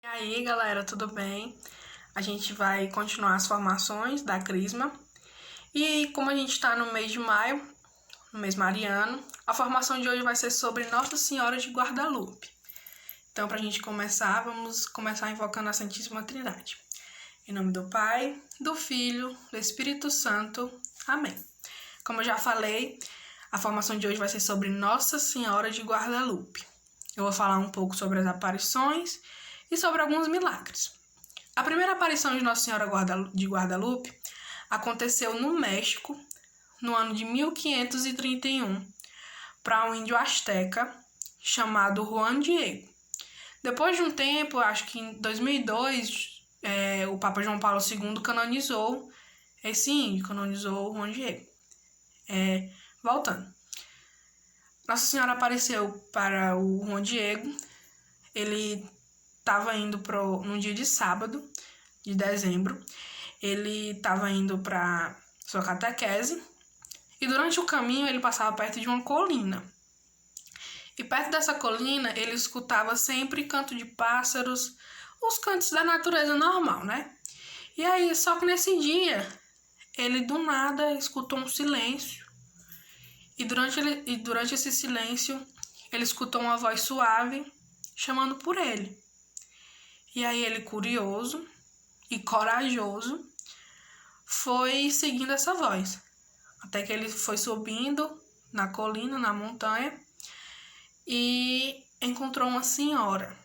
E aí, galera, tudo bem? A gente vai continuar as formações da Crisma. E como a gente está no mês de maio, no mês mariano, a formação de hoje vai ser sobre Nossa Senhora de Guadalupe. Então, para a gente começar, vamos começar invocando a Santíssima Trindade. Em nome do Pai, do Filho, do Espírito Santo. Amém. Como eu já falei, a formação de hoje vai ser sobre Nossa Senhora de Guadalupe. Eu vou falar um pouco sobre as aparições e sobre alguns milagres. A primeira aparição de Nossa Senhora de Guadalupe aconteceu no México, no ano de 1531, para um índio asteca chamado Juan Diego. Depois de um tempo, acho que em 2002, o Papa João Paulo II canonizou esse índio, canonizou Juan Diego. Voltando. Nossa Senhora apareceu para o Juan Diego. Ele estava indo num dia de sábado, de dezembro. Ele estava indo para sua catequese. E durante o caminho ele passava perto de uma colina. E perto dessa colina ele escutava sempre canto de pássaros, os cantos da natureza normal, né? E aí, só que nesse dia, ele do nada escutou um silêncio. E durante esse silêncio, ele escutou uma voz suave chamando por ele. E aí ele, curioso e corajoso, foi seguindo essa voz. Até que ele foi subindo na colina, na montanha, e encontrou uma senhora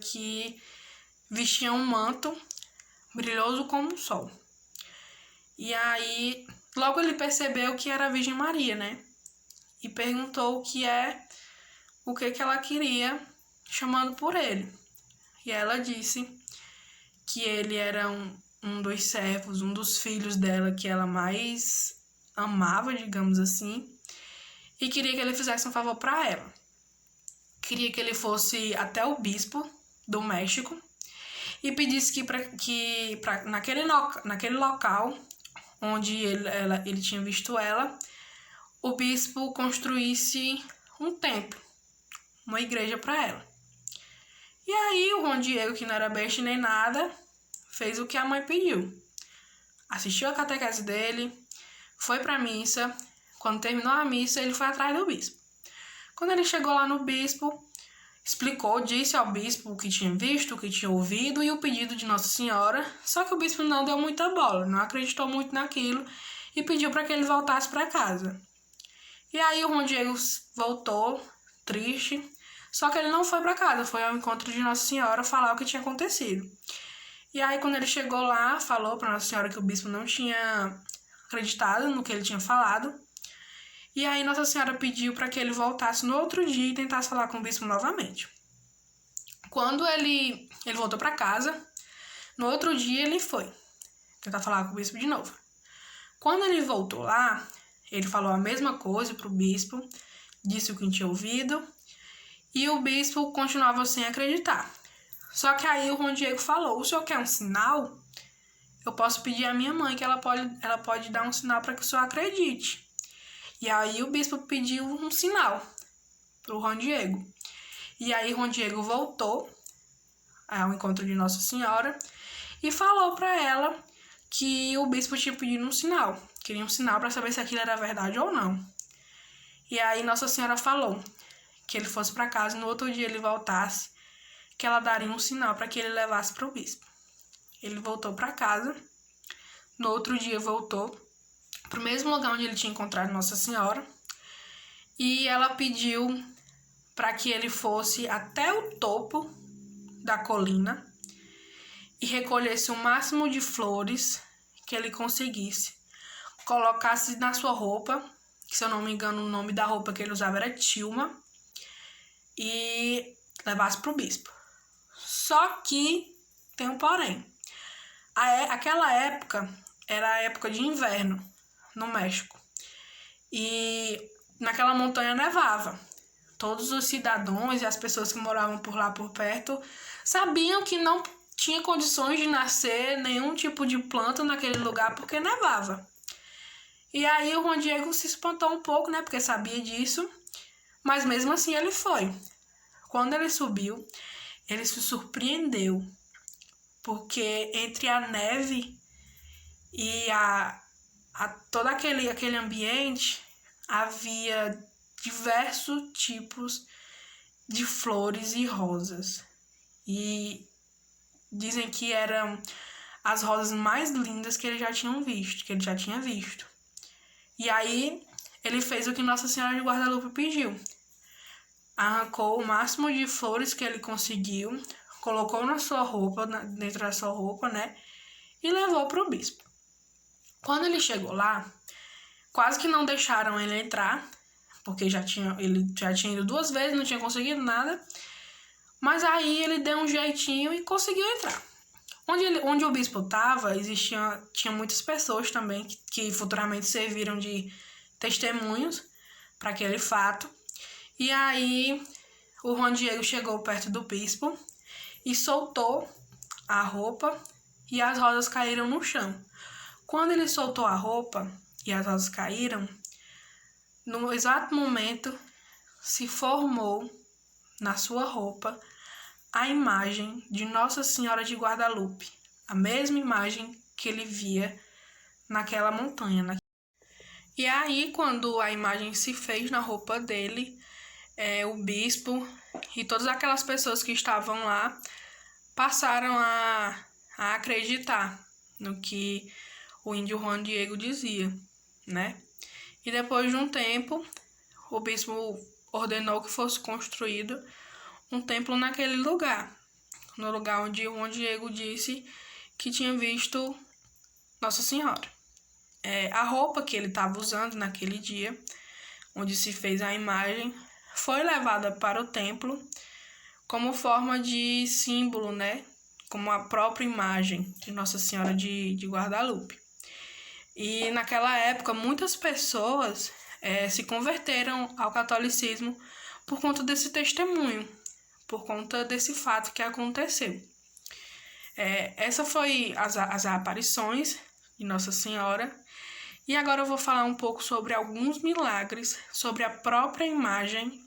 que vestia um manto brilhoso como o sol. E aí, logo ele percebeu que era a Virgem Maria, né? E perguntou o que ela queria, chamando por ele. E ela disse que ele era um dos servos, um dos filhos dela que ela mais amava, digamos assim, e queria que ele fizesse um favor para ela. Queria que ele fosse até o bispo do México e pedisse que naquele local onde ele tinha visto ela, o bispo construísse um templo, uma igreja para ela. E aí o Juan Diego, que não era besta nem nada, fez o que a mãe pediu. Assistiu a catequese dele, foi para a missa. Quando terminou a missa, ele foi atrás do bispo. Quando ele chegou lá no bispo, disse ao bispo o que tinha visto, o que tinha ouvido e o pedido de Nossa Senhora. Só que o bispo não deu muita bola, não acreditou muito naquilo e pediu para que ele voltasse para casa. E aí o Juan Diego voltou, triste. Só que ele não foi para casa, foi ao encontro de Nossa Senhora falar o que tinha acontecido. E aí, quando ele chegou lá, falou para Nossa Senhora que o bispo não tinha acreditado no que ele tinha falado. E aí, Nossa Senhora pediu para que ele voltasse no outro dia e tentasse falar com o bispo novamente. Quando ele voltou para casa, no outro dia ele foi tentar falar com o bispo de novo. Quando ele voltou lá, ele falou a mesma coisa para o bispo, disse o que tinha ouvido. E o bispo continuava sem acreditar. Só que aí o Juan Diego falou: o senhor quer um sinal? Eu posso pedir à minha mãe que ela pode dar um sinal para que o senhor acredite. E aí o bispo pediu um sinal para o Juan Diego. E aí o Juan Diego voltou ao encontro de Nossa Senhora e falou para ela que o bispo tinha pedido um sinal. Queria um sinal para saber se aquilo era verdade ou não. E aí Nossa Senhora falou que ele fosse para casa e no outro dia ele voltasse, que ela daria um sinal para que ele levasse para o bispo. Ele voltou para casa, no outro dia voltou para o mesmo lugar onde ele tinha encontrado Nossa Senhora, e ela pediu para que ele fosse até o topo da colina e recolhesse o máximo de flores que ele conseguisse, colocasse na sua roupa, que se eu não me engano o nome da roupa que ele usava era tilma, e levasse para o bispo. Só que tem um porém. Aquela época era a época de inverno no México. E naquela montanha nevava. Todos os cidadãos e as pessoas que moravam por lá por perto sabiam que não tinha condições de nascer nenhum tipo de planta naquele lugar porque nevava. E aí o Juan Diego se espantou um pouco, né? Porque sabia disso. Mas mesmo assim ele foi. Quando ele subiu, ele se surpreendeu, porque entre a neve e todo aquele ambiente havia diversos tipos de flores e rosas. E dizem que eram as rosas mais lindas que ele já tinha visto. E aí ele fez o que Nossa Senhora de Guadalupe pediu. Arrancou o máximo de flores que ele conseguiu, colocou na sua roupa, dentro da sua roupa, né? E levou para o bispo. Quando ele chegou lá, quase que não deixaram ele entrar, porque ele já tinha ido 2 vezes, não tinha conseguido nada. Mas aí ele deu um jeitinho e conseguiu entrar. Onde o bispo estava, tinha muitas pessoas também que futuramente serviram de testemunhos para aquele fato. E aí o Juan Diego chegou perto do bispo e soltou a roupa e as rosas caíram no chão. Quando ele soltou a roupa e as rosas caíram, no exato momento se formou na sua roupa a imagem de Nossa Senhora de Guadalupe, a mesma imagem que ele via naquela montanha. E aí, quando a imagem se fez na roupa dele, o bispo e todas aquelas pessoas que estavam lá passaram a acreditar no que o índio Juan Diego dizia, né? E depois de um tempo, o bispo ordenou que fosse construído um templo naquele lugar, no lugar onde Juan Diego disse que tinha visto Nossa Senhora. A roupa que ele estava usando naquele dia, onde se fez a imagem, foi levada para o templo como forma de símbolo, né? Como a própria imagem de Nossa Senhora de Guadalupe. E naquela época, muitas pessoas se converteram ao catolicismo por conta desse testemunho, por conta desse fato que aconteceu. Essa foi as aparições de Nossa Senhora. E agora eu vou falar um pouco sobre alguns milagres, sobre a própria imagem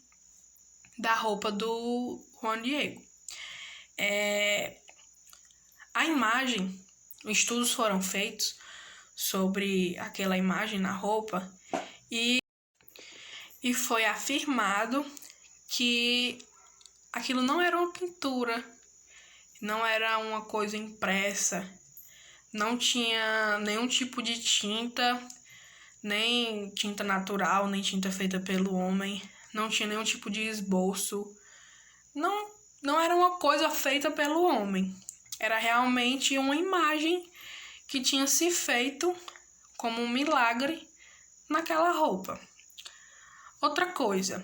da roupa do Juan Diego. A imagem, estudos foram feitos sobre aquela imagem na roupa e foi afirmado que aquilo não era uma pintura, não era uma coisa impressa, não tinha nenhum tipo de tinta, nem tinta natural, nem tinta feita pelo homem, não tinha nenhum tipo de esboço, não era uma coisa feita pelo homem, era realmente uma imagem que tinha se feito como um milagre naquela roupa. Outra coisa,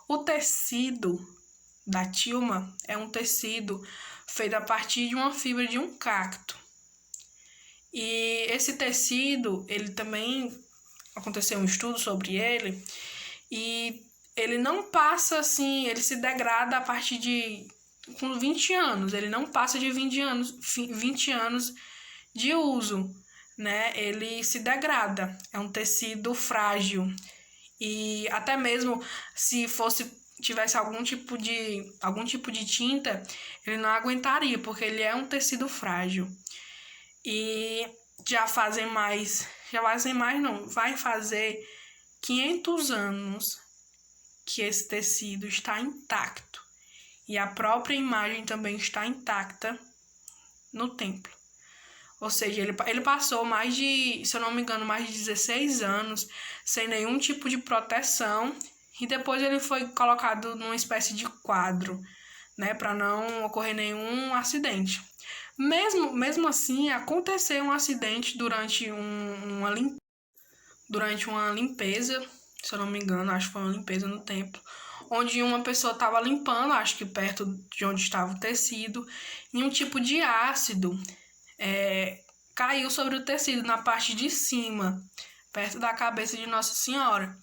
o tecido da tilma é um tecido feito a partir de uma fibra de um cacto. E esse tecido, ele também aconteceu um estudo sobre ele, e ele não passa assim, ele se degrada a partir de com 20 anos, ele não passa de 20 anos de uso, né? Ele se degrada, é um tecido frágil. E até mesmo se tivesse algum tipo de tinta, ele não aguentaria, porque ele é um tecido frágil. E vai fazer 500 anos que esse tecido está intacto. E a própria imagem também está intacta no templo. Ou seja, ele passou se eu não me engano, mais de 16 anos sem nenhum tipo de proteção. E depois ele foi colocado numa espécie de quadro, né, para não ocorrer nenhum acidente. Mesmo assim, aconteceu um acidente durante uma limpeza, se eu não me engano, acho que foi uma limpeza no templo, onde uma pessoa estava limpando, acho que perto de onde estava o tecido, e um tipo de ácido caiu sobre o tecido na parte de cima, perto da cabeça de Nossa Senhora.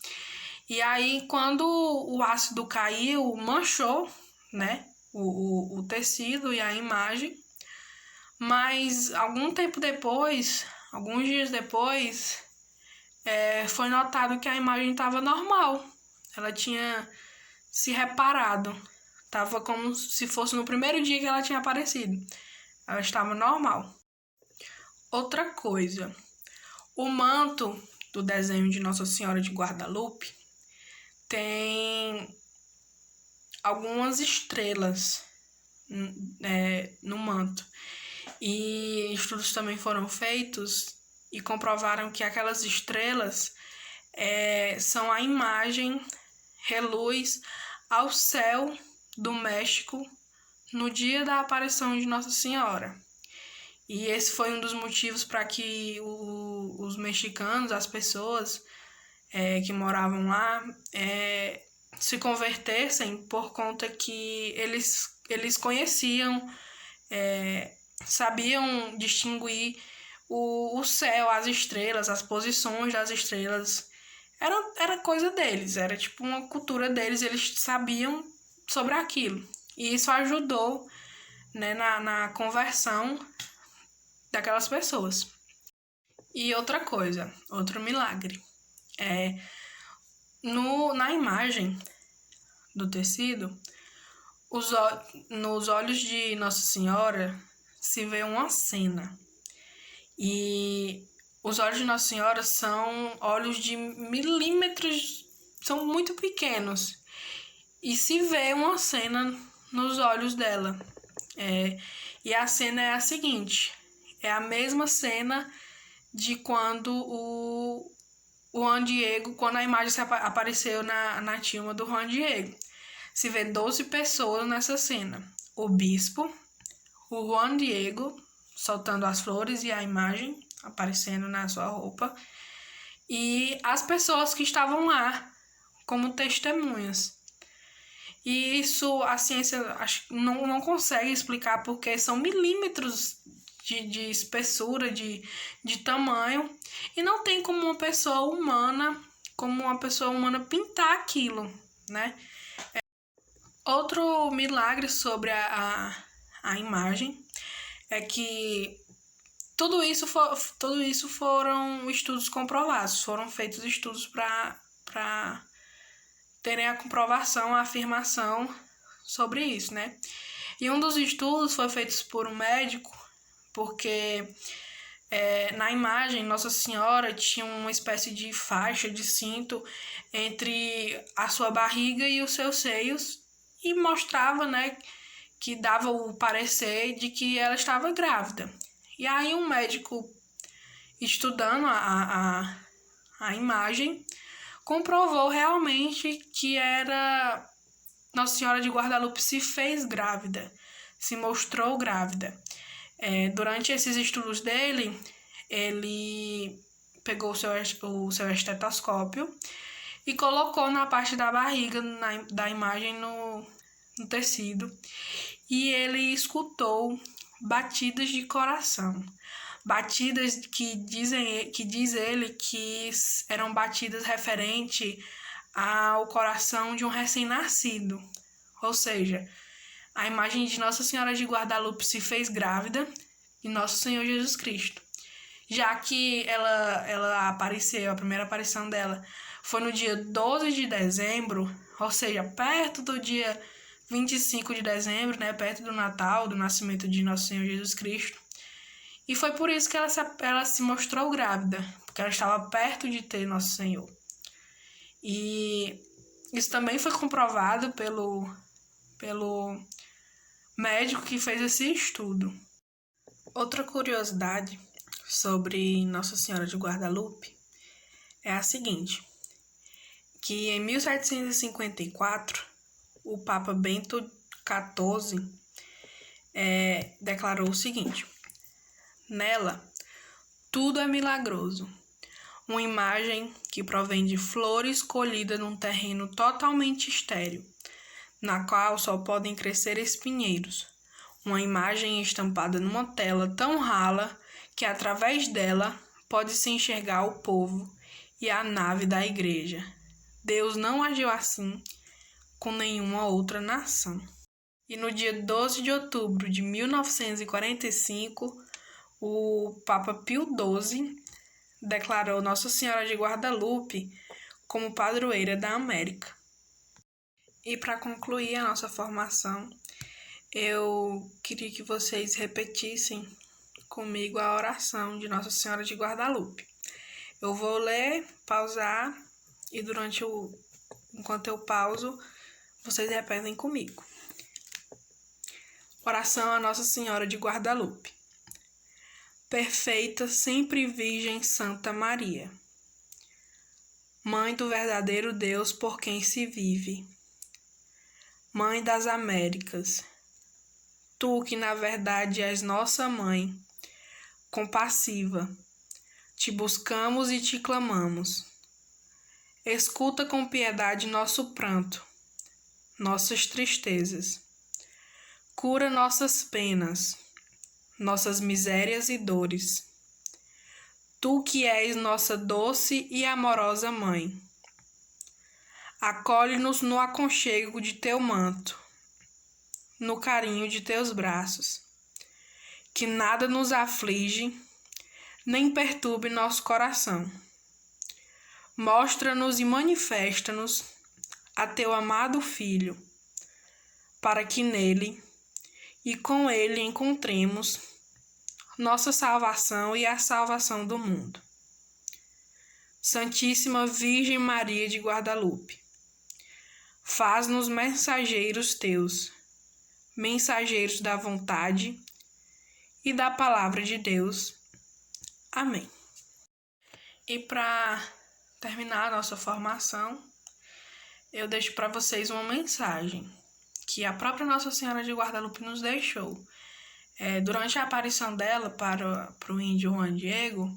E aí, quando o ácido caiu, manchou, né, o tecido e a imagem. Mas alguns dias depois, foi notado que a imagem estava normal. Ela tinha se reparado, Tava como se fosse no primeiro dia que ela tinha aparecido. Ela estava normal. Outra coisa, o manto do desenho de Nossa Senhora de Guadalupe tem algumas estrelas no manto. E estudos também foram feitos e comprovaram que aquelas estrelas são a imagem, reluz ao céu do México no dia da aparição de Nossa Senhora. E esse foi um dos motivos para que os mexicanos, as pessoas que moravam lá, se convertessem, por conta que eles conheciam, sabiam distinguir o céu, as estrelas, as posições das estrelas. Era coisa deles, era tipo uma cultura deles, eles sabiam sobre aquilo. E isso ajudou, né, na conversão daquelas pessoas. E outra coisa, outro milagre. Na imagem do tecido, nos olhos de Nossa Senhora se vê uma cena. E os olhos de Nossa Senhora são olhos de milímetros, são muito pequenos. E se vê uma cena nos olhos dela. E a cena é a seguinte: é a mesma cena de quando o Juan Diego, quando a imagem apareceu na tilma do Juan Diego. Se vê 12 pessoas nessa cena. O bispo, o Juan Diego soltando as flores e a imagem aparecendo na sua roupa, e as pessoas que estavam lá como testemunhas. E isso a ciência não consegue explicar, porque são milímetros de espessura, de tamanho, e não tem como uma pessoa humana pintar aquilo, né? Outro milagre sobre a imagem é que tudo isso foram estudos comprovados, foram feitos estudos para terem a comprovação, a afirmação sobre isso, né? E um dos estudos foi feito por um médico, porque na imagem Nossa Senhora tinha uma espécie de faixa, de cinto entre a sua barriga e os seus seios, e mostrava, né, que dava o parecer de que ela estava grávida. E aí um médico, estudando a imagem, comprovou realmente que era Nossa Senhora de Guadalupe se fez grávida, se mostrou grávida. Durante esses estudos dele, ele pegou o seu estetoscópio e colocou na parte da barriga da imagem no tecido, e ele escutou batidas de coração. Batidas que diz ele que eram batidas referente ao coração de um recém-nascido. Ou seja, a imagem de Nossa Senhora de Guadalupe se fez grávida de Nosso Senhor Jesus Cristo. Já que ela apareceu, a primeira aparição dela foi no dia 12 de dezembro, ou seja, perto do dia 25 de dezembro, né, perto do Natal, do nascimento de Nosso Senhor Jesus Cristo. E foi por isso que ela se mostrou grávida, porque ela estava perto de ter Nosso Senhor. E isso também foi comprovado pelo médico que fez esse estudo. Outra curiosidade sobre Nossa Senhora de Guadalupe é a seguinte: que em 1754, o Papa Bento XIV declarou o seguinte: nela, tudo é milagroso. Uma imagem que provém de flores colhidas num terreno totalmente estéril, na qual só podem crescer espinheiros. Uma imagem estampada numa tela tão rala que através dela pode-se enxergar o povo e a nave da igreja. Deus não agiu assim com nenhuma outra nação. E no dia 12 de outubro de 1945, o Papa Pio XII declarou Nossa Senhora de Guadalupe como padroeira da América. E para concluir a nossa formação, eu queria que vocês repetissem comigo a oração de Nossa Senhora de Guadalupe. Eu vou ler, pausar e enquanto eu pauso, vocês repetem comigo. Oração a Nossa Senhora de Guadalupe. Perfeita, sempre Virgem Santa Maria, Mãe do verdadeiro Deus por quem se vive, Mãe das Américas, tu que na verdade és nossa Mãe, compassiva, te buscamos e te clamamos. Escuta com piedade nosso pranto, nossas tristezas. Cura nossas penas, nossas misérias e dores. Tu que és nossa doce e amorosa Mãe. Acolhe-nos no aconchego de teu manto, no carinho de teus braços. Que nada nos aflige, nem perturbe nosso coração. Mostra-nos e manifesta-nos a teu amado Filho, para que nele e com ele encontremos nossa salvação e a salvação do mundo. Santíssima Virgem Maria de Guadalupe, faz-nos mensageiros teus, mensageiros da vontade e da palavra de Deus. Amém. E para terminar a nossa formação, eu deixo para vocês uma mensagem que a própria Nossa Senhora de Guadalupe nos deixou. Durante a aparição dela para o índio Juan Diego,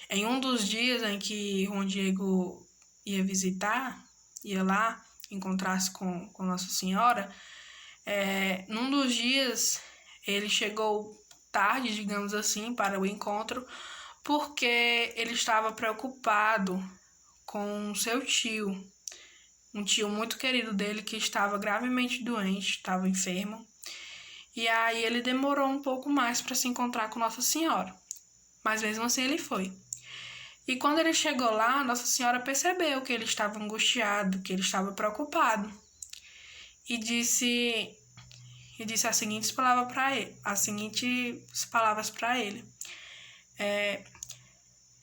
em um dos dias em que Juan Diego ia lá encontrar-se com Nossa Senhora, num dos dias ele chegou tarde, digamos assim, para o encontro, porque ele estava preocupado com seu tio, um tio muito querido dele que estava gravemente doente, estava enfermo. E aí ele demorou um pouco mais para se encontrar com Nossa Senhora, mas mesmo assim ele foi. E quando ele chegou lá, Nossa Senhora percebeu que ele estava angustiado, que ele estava preocupado, e disse as seguintes palavras para ele.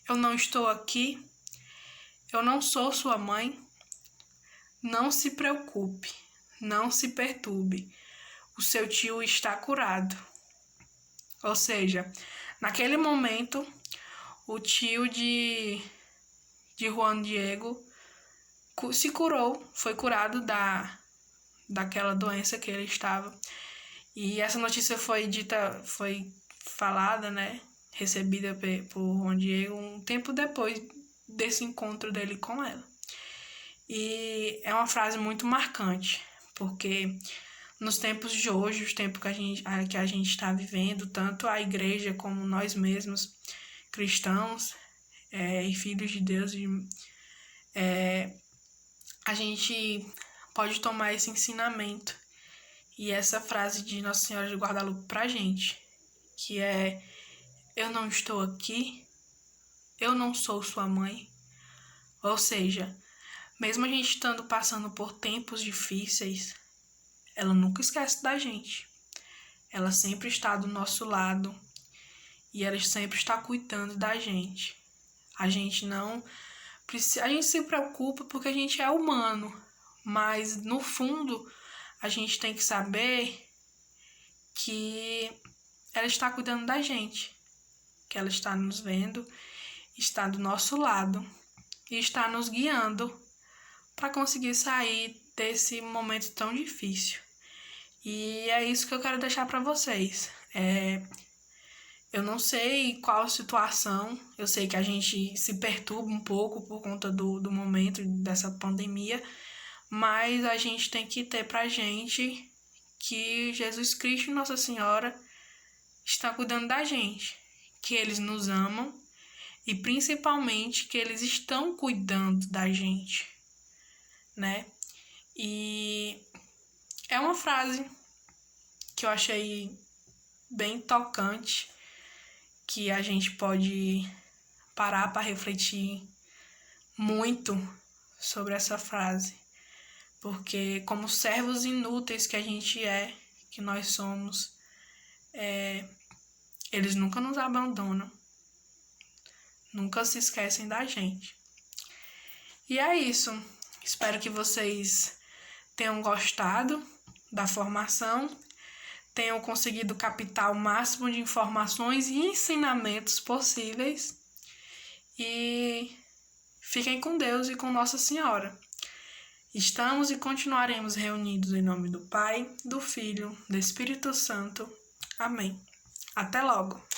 Eu não estou aqui, eu não sou sua mãe, não se preocupe, não se perturbe, o seu tio está curado. Ou seja, naquele momento, o tio de Juan Diego se curou, foi curado daquela doença que ele estava. E essa notícia foi falada, né? Recebida por Juan Diego um tempo depois desse encontro dele com ela. E é uma frase muito marcante, porque nos tempos de hoje, os tempos que a gente está vivendo, tanto a igreja como nós mesmos, cristãos e filhos de Deus, a gente pode tomar esse ensinamento e essa frase de Nossa Senhora de Guadalupe pra gente, que é: eu não estou aqui, eu não sou sua mãe. Ou seja, mesmo a gente estando passando por tempos difíceis, ela nunca esquece da gente. Ela sempre está do nosso lado e ela sempre está cuidando da gente. A gente se preocupa porque a gente é humano, mas no fundo a gente tem que saber que ela está cuidando da gente, que ela está nos vendo, está do nosso lado e está nos guiando para conseguir sair desse momento tão difícil. E é isso que eu quero deixar para vocês. Eu não sei qual situação, eu sei que a gente se perturba um pouco por conta do momento dessa pandemia, mas a gente tem que ter pra gente que Jesus Cristo e Nossa Senhora estão cuidando da gente, que eles nos amam e principalmente que eles estão cuidando da gente, né? E é uma frase que eu achei bem tocante, que a gente pode parar para refletir muito sobre essa frase, porque como servos inúteis que a gente que nós somos, eles nunca nos abandonam, nunca se esquecem da gente. E é isso. Espero que vocês tenham gostado da formação, tenham conseguido captar o máximo de informações e ensinamentos possíveis. E fiquem com Deus e com Nossa Senhora. Estamos e continuaremos reunidos em nome do Pai, do Filho, do Espírito Santo. Amém. Até logo!